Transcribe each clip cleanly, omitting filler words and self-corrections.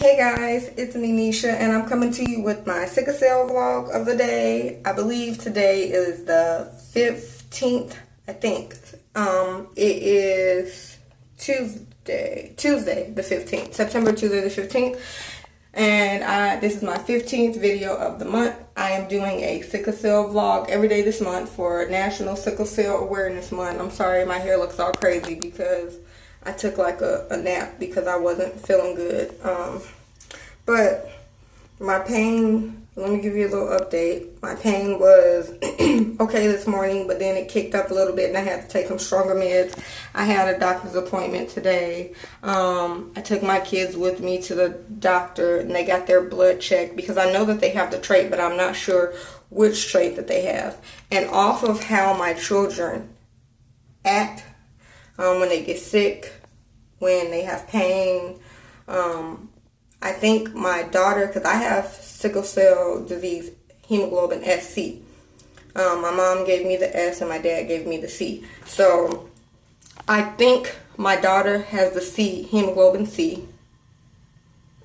Hey guys, it's me Nisha and I'm coming to you with my sickle cell vlog of the day. I believe today is the 15th, I think. It is Tuesday the 15th, September Tuesday the 15th. And this is my 15th video of the month. I am doing a sickle cell vlog every day this month for National Sickle Cell Awareness Month. I'm sorry my hair looks all crazy because I took like a nap because I wasn't feeling good. But my pain, let me give you a little update. My pain was okay this morning, but then it kicked up a little bit and I had to take some stronger meds. I had a doctor's appointment today. I took my kids with me to the doctor and they got their blood checked because I know that they have the trait, but I'm not sure which trait that they have. And off of how my children act, when they get sick, when they have pain. I think my daughter, because I have sickle cell disease, hemoglobin SC. My mom gave me the S and my dad gave me the C. So I think my daughter has the C, hemoglobin C.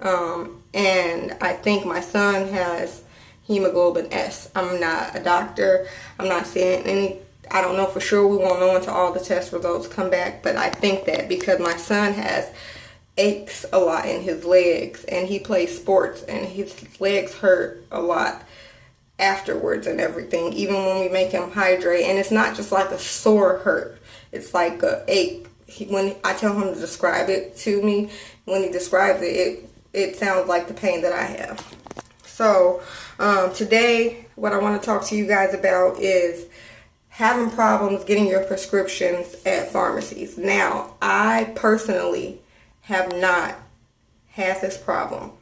And I think my son has hemoglobin S. I'm not a doctor. I'm not saying any. I don't know for sure. We won't know until all the test results come back. But I think that because my son has aches a lot in his legs and he plays sports and his legs hurt a lot afterwards and everything, even when we make him hydrate. And it's not just like a sore hurt. It's like a ache. When I tell him to describe it to me, when he describes it, it sounds like the pain that I have. So today what I want to talk to you guys about is having problems getting your prescriptions at pharmacies. Now, I personally have not had this problem,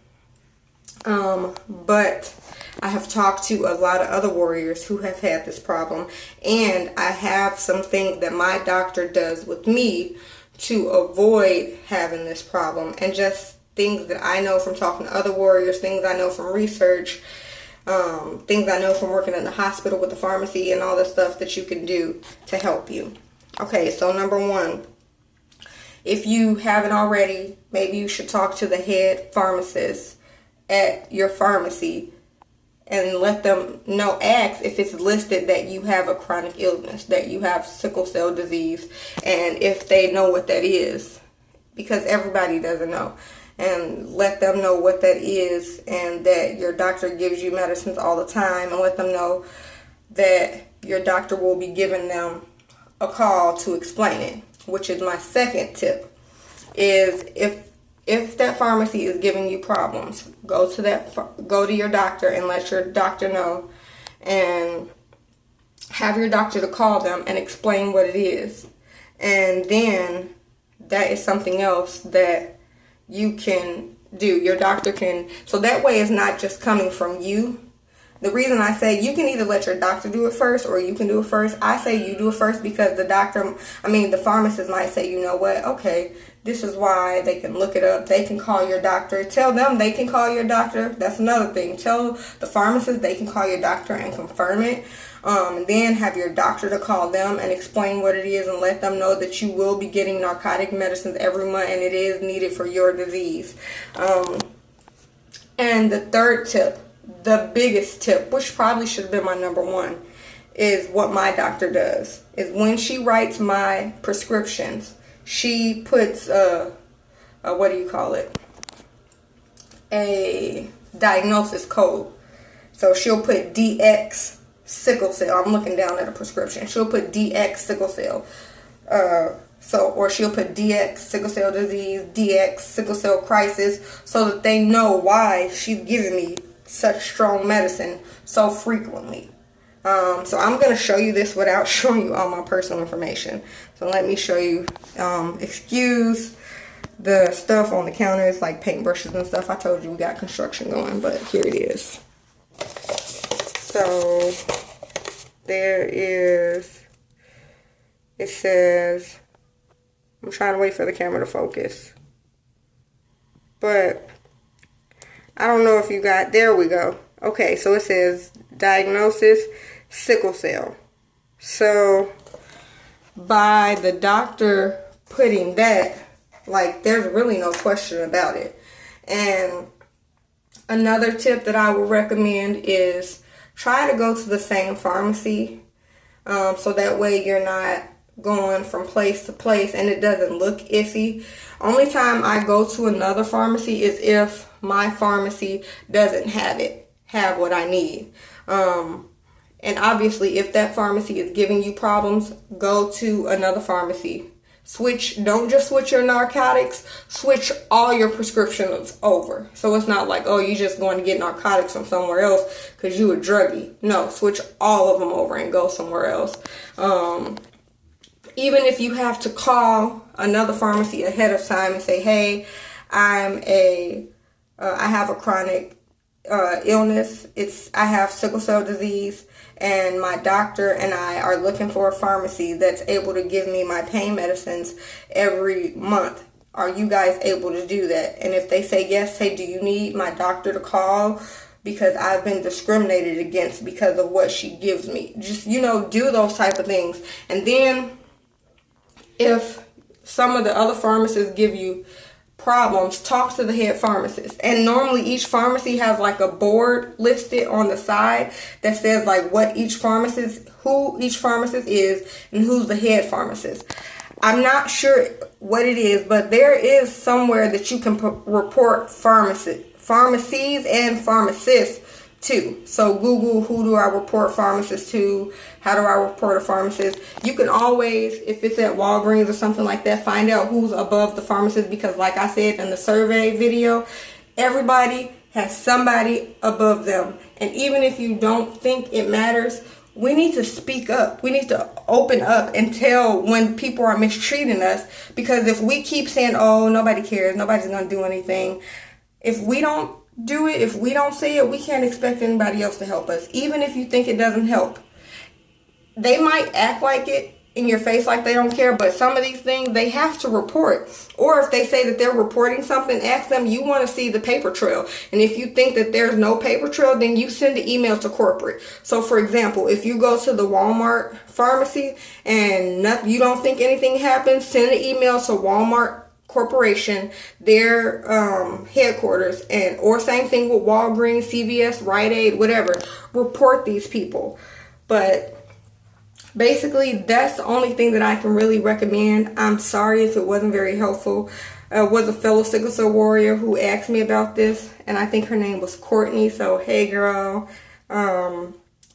but I have talked to a lot of other warriors who have had this problem, and I have some things that my doctor does with me to avoid having this problem, and just things that I know from talking to other warriors, things I know from research, things I know from working in the hospital with the pharmacy, and all the stuff that you can do to help you. Okay, so number one, if you haven't already, maybe you should talk to the head pharmacist at your pharmacy and let them know, ask if it's listed that you have a chronic illness, that you have sickle cell disease, and if they know what that is, because everybody doesn't know. And let them know what that is and that your doctor gives you medicines all the time, and let them know that your doctor will be giving them a call to explain it. Which is my second tip, is if that pharmacy is giving you problems, go to your doctor and let your doctor know, and have your doctor to call them and explain what it is. And then that is something else that you can do. Your doctor can, so that way it's not just coming from you. The reason I say you can either let your doctor do it first or you can do it first. I say you do it first because the pharmacist might say, you know what, okay, this is why. They can look it up. They can call your doctor. Tell them they can call your doctor. That's another thing. Tell the pharmacist they can call your doctor and confirm it. And then have your doctor to call them and explain what it is and let them know that you will be getting narcotic medicines every month and it is needed for your disease. And the third tip, the biggest tip, which probably should have been my number one, is what my doctor does. Is when she writes my prescriptions, she puts a diagnosis code. So she'll put DX sickle cell. I'm looking down at a prescription. She'll put DX sickle cell. Or she'll put DX sickle cell disease, DX sickle cell crisis, so that they know why she's giving me such strong medicine so frequently. So I'm going to show you this without showing you all my personal information. So let me show you. Excuse the stuff on the counters like paintbrushes and stuff. I told you we got construction going, but here it is. So there is, it says, I'm trying to wait for the camera to focus, but I don't know if you got, there we go. Okay, so it says diagnosis sickle cell. So by the doctor putting that, like, there's really no question about it. And another tip that I would recommend is try to go to the same pharmacy, so that way you're not going from place to place and it doesn't look iffy. Only time I go to another pharmacy is if my pharmacy doesn't have what I need. And obviously, if that pharmacy is giving you problems, go to another pharmacy. Don't just switch your narcotics, switch all your prescriptions over. So it's not like, oh, you're just going to get narcotics from somewhere else because you a druggie. No, switch all of them over and go somewhere else. Even if you have to call another pharmacy ahead of time and say, hey, I have a chronic illness. I have sickle cell disease, and my doctor and I are looking for a pharmacy that's able to give me my pain medicines every month. Are you guys able to do that? And if they say yes, say, do you need my doctor to call? Because I've been discriminated against because of what she gives me. Just, do those type of things. And then if some of the other pharmacists give you problems, talk to the head pharmacist. And normally each pharmacy has like a board listed on the side that says like who each pharmacist is and who's the head pharmacist. I'm not sure what it is, but there is somewhere that you can report pharmacies and pharmacists to. So Google, who do I report pharmacists to? How do I report a pharmacist? You can always, if it's at Walgreens or something like that, find out who's above the pharmacist, because like I said in the survey video, everybody has somebody above them. And even if you don't think it matters, we need to speak up. We need to open up and tell when people are mistreating us, because if we keep saying, oh, nobody cares, nobody's going to do anything, if we don't do it, if we don't say it, we can't expect anybody else to help us. Even if you think it doesn't help, they might act like it in your face like they don't care, but some of these things they have to report. Or if they say that they're reporting something, ask them, you want to see the paper trail. And if you think that there's no paper trail, then you send an email to corporate. So for example, if you go to the Walmart pharmacy and you don't think anything happens, send an email to Walmart Corporation, their headquarters, or same thing with Walgreens, CVS, Rite Aid, whatever. Report these people. But basically, that's the only thing that I can really recommend. I'm sorry if it wasn't very helpful. It was a fellow sickle cell warrior who asked me about this, and I think her name was Courtney. So hey girl,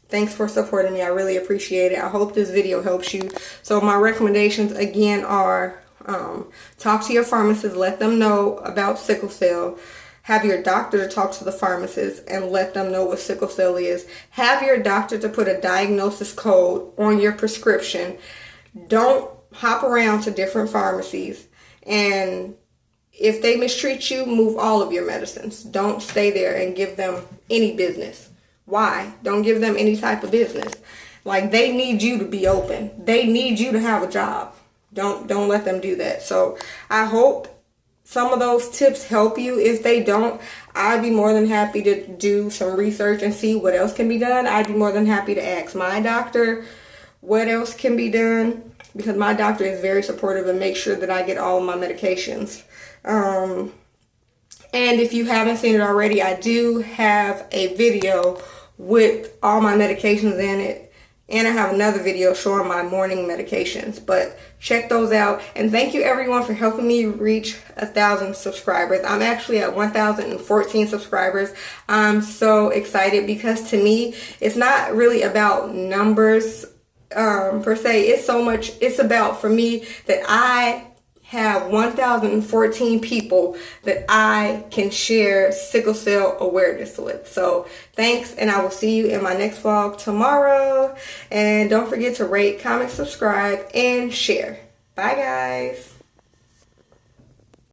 thanks for supporting me. I really appreciate it. I hope this video helps you. So my recommendations again are, talk to your pharmacist, let them know about sickle cell. Have your doctor to talk to the pharmacist and let them know what sickle cell is. Have your doctor to put a diagnosis code on your prescription. Don't hop around to different pharmacies. And if they mistreat you, move all of your medicines. Don't stay there and give them any business. Why? Don't give them any type of business. Like, they need you to be open. They need you to have a job. Don't let them do that. So I hope some of those tips help you. If they don't, I'd be more than happy to do some research and see what else can be done. I'd be more than happy to ask my doctor what else can be done, because my doctor is very supportive and makes sure that I get all of my medications. And if you haven't seen it already, I do have a video with all my medications in it. And I have another video showing my morning medications. But check those out. And thank you everyone for helping me reach 1,000 subscribers. I'm actually at 1,014 subscribers. I'm so excited, because to me, it's not really about numbers per se. It's about, for me, that I have 1,014 people that I can share sickle cell awareness with. So thanks, and I will see you in my next vlog tomorrow. And don't forget to rate, comment, subscribe, and share. Bye guys.